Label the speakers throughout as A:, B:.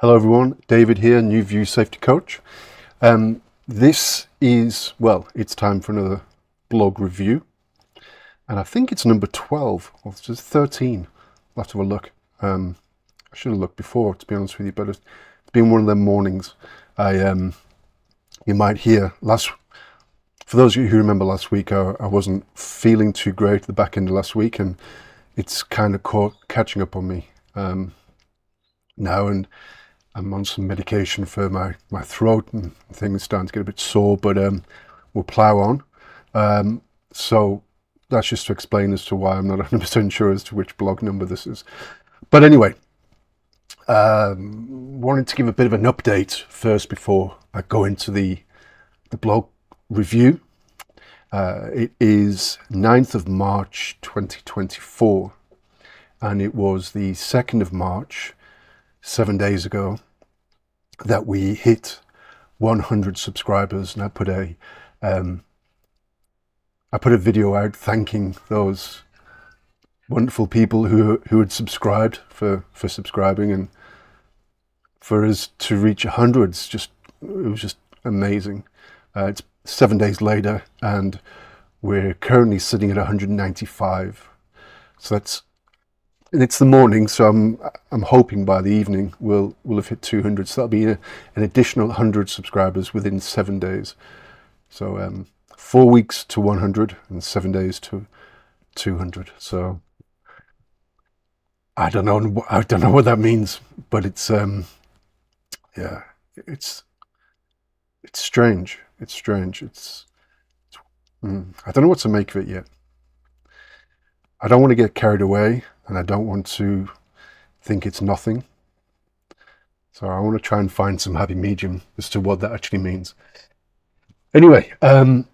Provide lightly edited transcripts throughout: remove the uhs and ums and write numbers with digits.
A: Hello everyone, David here, New View Safety Coach. This is, well, it's time for another blog review. And I think it's number 12, or it's just 13. I'll have to have a look. I should have looked before, to be honest with you, but it's been one of them mornings. You might hear, for those of you who remember last week, I wasn't feeling too great at the back end of last week, and it's kind of catching up on me now, and I'm on some medication for my throat and things starting to get a bit sore, but we'll plow on. So that's just to explain as to why I'm not 100% sure as to which blog number this is. But anyway, wanted to give a bit of an update first before I go into the blog review. It is 9th of March 2024, and it was the 2nd of March, 7 days ago, that we hit 100 subscribers, and I put a video out thanking those wonderful people who had subscribed for subscribing, and for us to reach 100, it was just amazing. It's 7 days later, and we're currently sitting at 195. So it's the morning, so I'm hoping by the evening we'll have hit 200. So that'll be an additional 100 subscribers within 7 days. So 4 weeks to 100 and 7 days to 200. So I don't know what that means, but it's yeah, it's strange. It's strange. I don't know what to make of it yet. I don't want to get carried away, and I don't want to think it's nothing. So I want to try and find some happy medium as to what that actually means. Anyway, and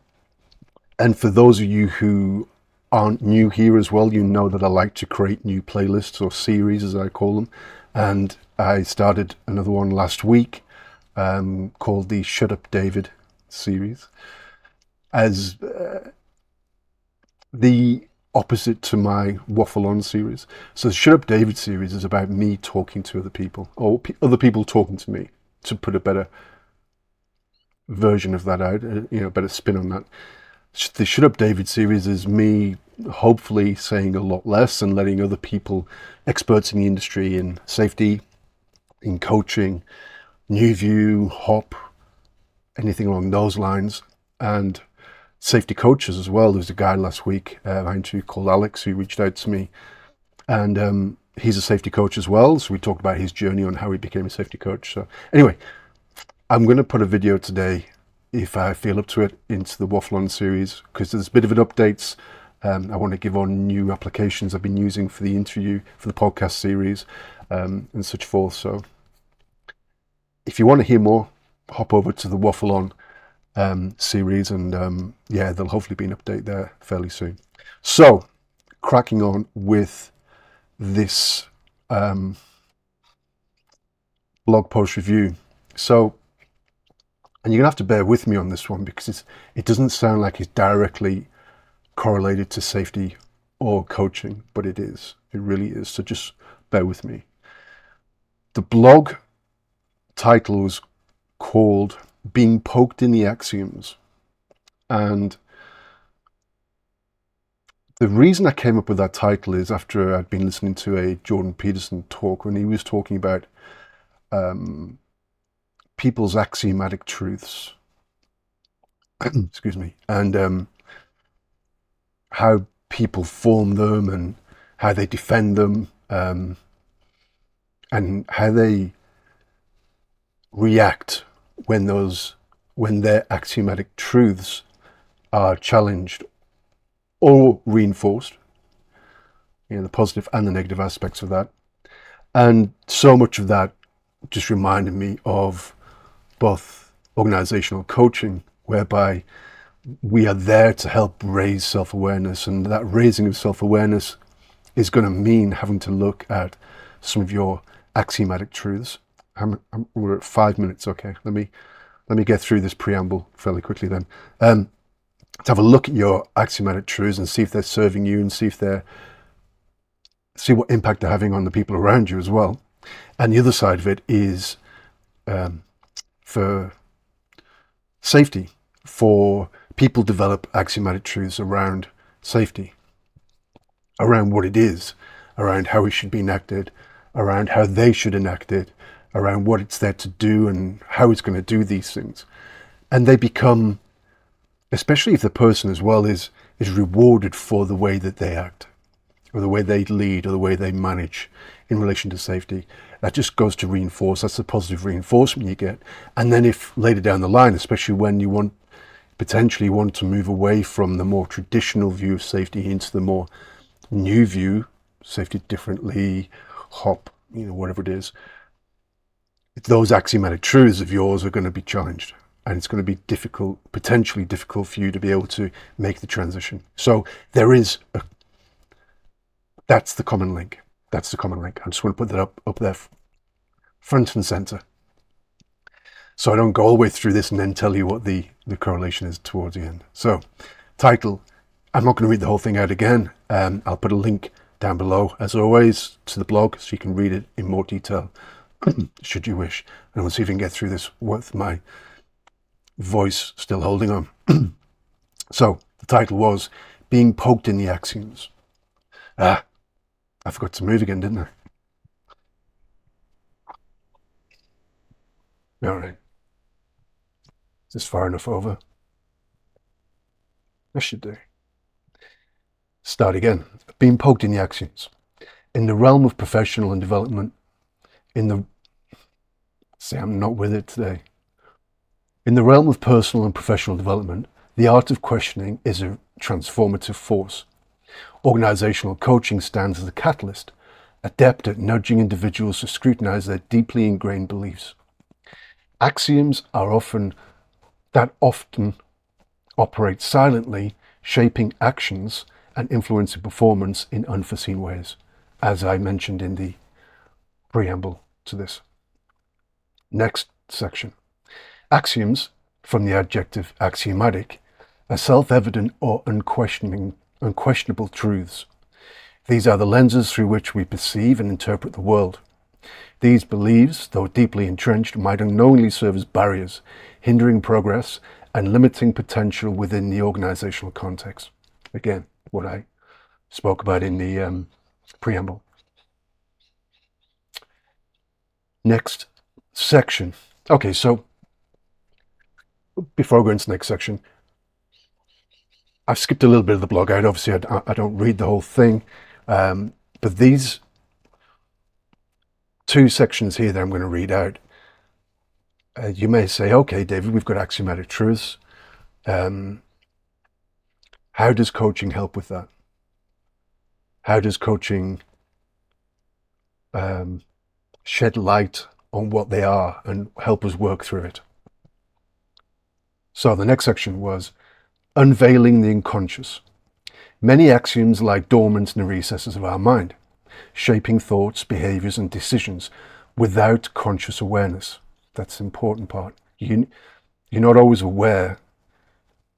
A: for those of you who aren't new here as well, you know that I like to create new playlists, or series as I call them. And I started another one last week called the Shut Up David series, as the opposite to my Waffle On series. So the Shut Up David series is about me talking to other people, or other people talking to me, to put a better version of that out, better spin on that. The Shut Up David series is me hopefully saying a lot less and letting other people, experts in the industry, in safety, in coaching, New View, HOP, anything along those lines, and safety coaches as well. There's a guy last week I interviewed called Alex who reached out to me, and he's a safety coach as well. So we talked about his journey on how he became a safety coach. So anyway, I'm going to put a video today, if I feel up to it, into the Waffle On series, because there's a bit of an updates. I want to give on new applications I've been using for the interview, for the podcast series, and such forth. So if you want to hear more, hop over to the Waffle On series, and yeah, there'll hopefully be an update there fairly soon. So cracking on with this blog post review. So, and you're gonna have to bear with me on this one, because it doesn't sound like it's directly correlated to safety or coaching, but it is. It really is. So just bear with me. The blog title was called Being Poked in the Axioms, and the reason I came up with that title is after I'd been listening to a Jordan Peterson talk, when he was talking about people's axiomatic truths excuse me, and how people form them, and how they defend them, and how they react when their axiomatic truths are challenged or reinforced, the positive and the negative aspects of that. And so much of that just reminded me of both organizational coaching, whereby we are there to help raise self-awareness, and that raising of self-awareness is going to mean having to look at some of your axiomatic truths. We're at 5 minutes. Okay, let me get through this preamble fairly quickly then. To have a look at your axiomatic truths and see if they're serving you, and see what impact they're having on the people around you as well. And the other side of it is for safety, for people develop axiomatic truths around safety, around what it is, around how it should be enacted, around how they should enact it, around what it's there to do and how it's going to do these things. And they become, especially if the person as well is rewarded for the way that they act, or the way they lead, or the way they manage in relation to safety, that just goes to reinforce. That's the positive reinforcement you get. And then if later down the line, especially when you potentially want to move away from the more traditional view of safety into the more new view, safety differently, HOP, whatever it is, those axiomatic truths of yours are going to be challenged. And it's going to be difficult, potentially difficult for you to be able to make the transition. So that's the common link. That's the common link. I just want to put that up there, front and center. So I don't go all the way through this and then tell you what the correlation is towards the end. So, title. I'm not going to read the whole thing out again. I'll put a link down below, as always, to the blog so you can read it in more detail, should you wish. And we'll see if we can get through this with my voice still holding on. So, the title was Being Poked in the Axioms. I forgot to move again, didn't I? All right. Is this far enough over? I should do. Start again. Being poked in the axioms. In the realm of professional and development, I'm not with it today. In the realm of personal and professional development, the art of questioning is a transformative force. Organizational coaching stands as a catalyst, adept at nudging individuals to scrutinize their deeply ingrained beliefs. Axioms are often operate silently, shaping actions and influencing performance in unforeseen ways, as I mentioned in the preamble to this. Next section. Axioms, from the adjective axiomatic, are self-evident or unquestionable truths. These are the lenses through which we perceive and interpret the world. These beliefs, though deeply entrenched, might unknowingly serve as barriers, hindering progress and limiting potential within the organizational context. Again, what I spoke about in the preamble. Next section. Okay, so before I go into the next section, I've skipped a little bit of the blog out. Obviously, I don't read the whole thing, but these two sections here that I'm going to read out, you may say, okay, David, we've got axiomatic truths. How does coaching help with that? How does coaching shed light on what they are and help us work through it? So the next section was unveiling the unconscious. Many axioms lie dormant in the recesses of our mind, shaping thoughts, behaviors, and decisions without conscious awareness. That's the important part. You're not always aware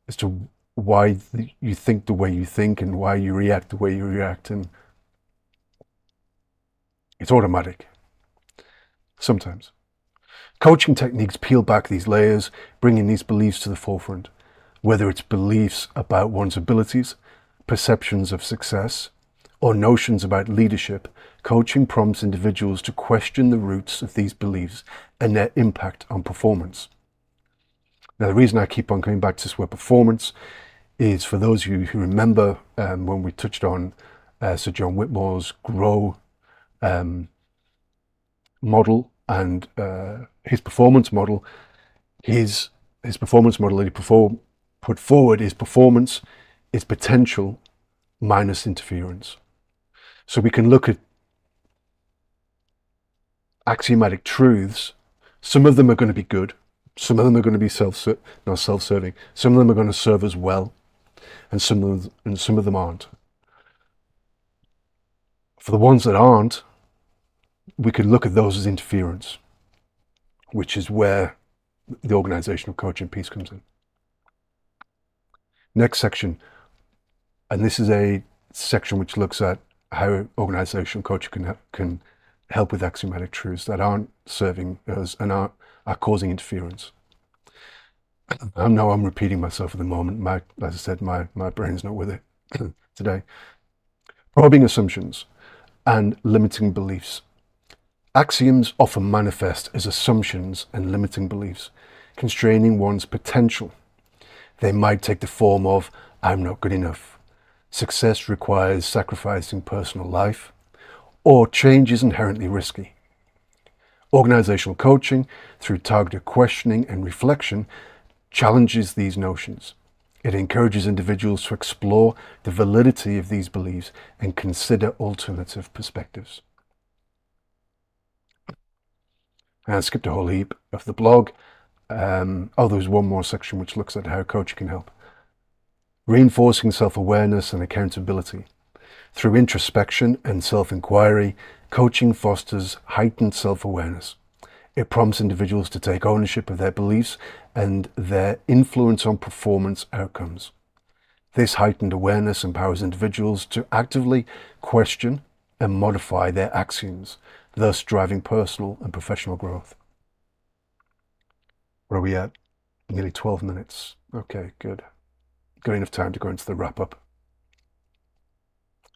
A: as to why you think the way you think and why you react the way you react, and it's automatic sometimes. Coaching techniques peel back these layers, bringing these beliefs to the forefront, whether it's beliefs about one's abilities, perceptions of success, or notions about leadership. Coaching prompts individuals to question the roots of these beliefs and their impact on performance. Now, the reason I keep on coming back to this word performance is for those of you who remember when we touched on Sir John Whitmore's GROW model and his performance model. His performance model that he put forward is performance is potential minus interference. So we can look at axiomatic truths. Some of them are going to be good. Some of them are going to be not self-serving. Some of them are going to serve us well, and some of them aren't. For the ones that aren't, we could look at those as interference, which is where the organizational coaching piece comes in. Next section, and this is a section which looks at how organizational coaching can help with axiomatic truths that aren't serving us and are causing interference. I know I'm repeating myself at the moment. As I said, my brain's not with it today. Probing assumptions and limiting beliefs. Axioms often manifest as assumptions and limiting beliefs, constraining one's potential. They might take the form of, I'm not good enough, success requires sacrificing personal life, or change is inherently risky. Organizational coaching, through targeted questioning and reflection, challenges these notions. It encourages individuals to explore the validity of these beliefs and consider alternative perspectives. And I skipped a whole heap of the blog. There's one more section which looks at how coaching can help. Reinforcing self-awareness and accountability. Through introspection and self-inquiry, coaching fosters heightened self-awareness. It prompts individuals to take ownership of their beliefs and their influence on performance outcomes. This heightened awareness empowers individuals to actively question and modify their axioms, thus driving personal and professional growth. Where are we at? Nearly 12 minutes. Okay, good. Got enough time to go into the wrap-up.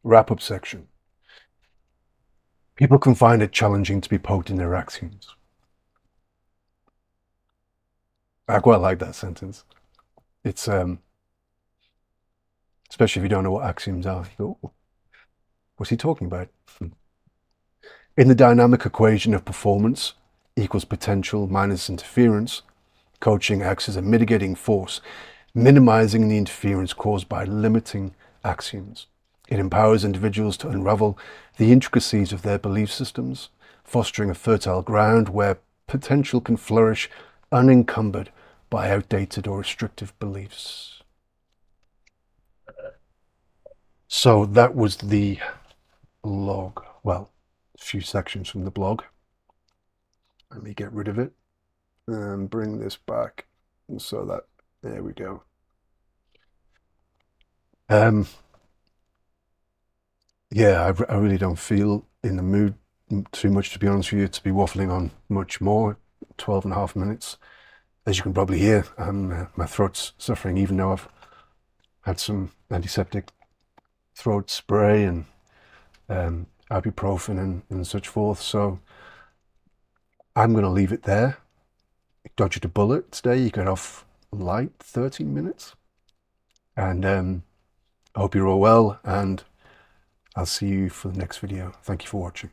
A: Wrap-up section. People can find it challenging to be poked in their axioms. I quite like that sentence. It's especially if you don't know what axioms are. You go, what's he talking about? In the dynamic equation of performance equals potential minus interference, coaching acts as a mitigating force, minimizing the interference caused by limiting axioms. It empowers individuals to unravel the intricacies of their belief systems, fostering a fertile ground where potential can flourish unencumbered by outdated or restrictive beliefs. So that was the blog. Well, a few sections from the blog. Let me get rid of it and bring this back so that, there we go. Yeah, I really don't feel in the mood too much, to be honest with you, to be waffling on much more. 12 and a half minutes. As you can probably hear, my throat's suffering, even though I've had some antiseptic throat spray and ibuprofen and such forth. So I'm going to leave it there. Dodged a bullet today. You got off light, 13 minutes. And I hope you're all well, and I'll see you for the next video. Thank you for watching.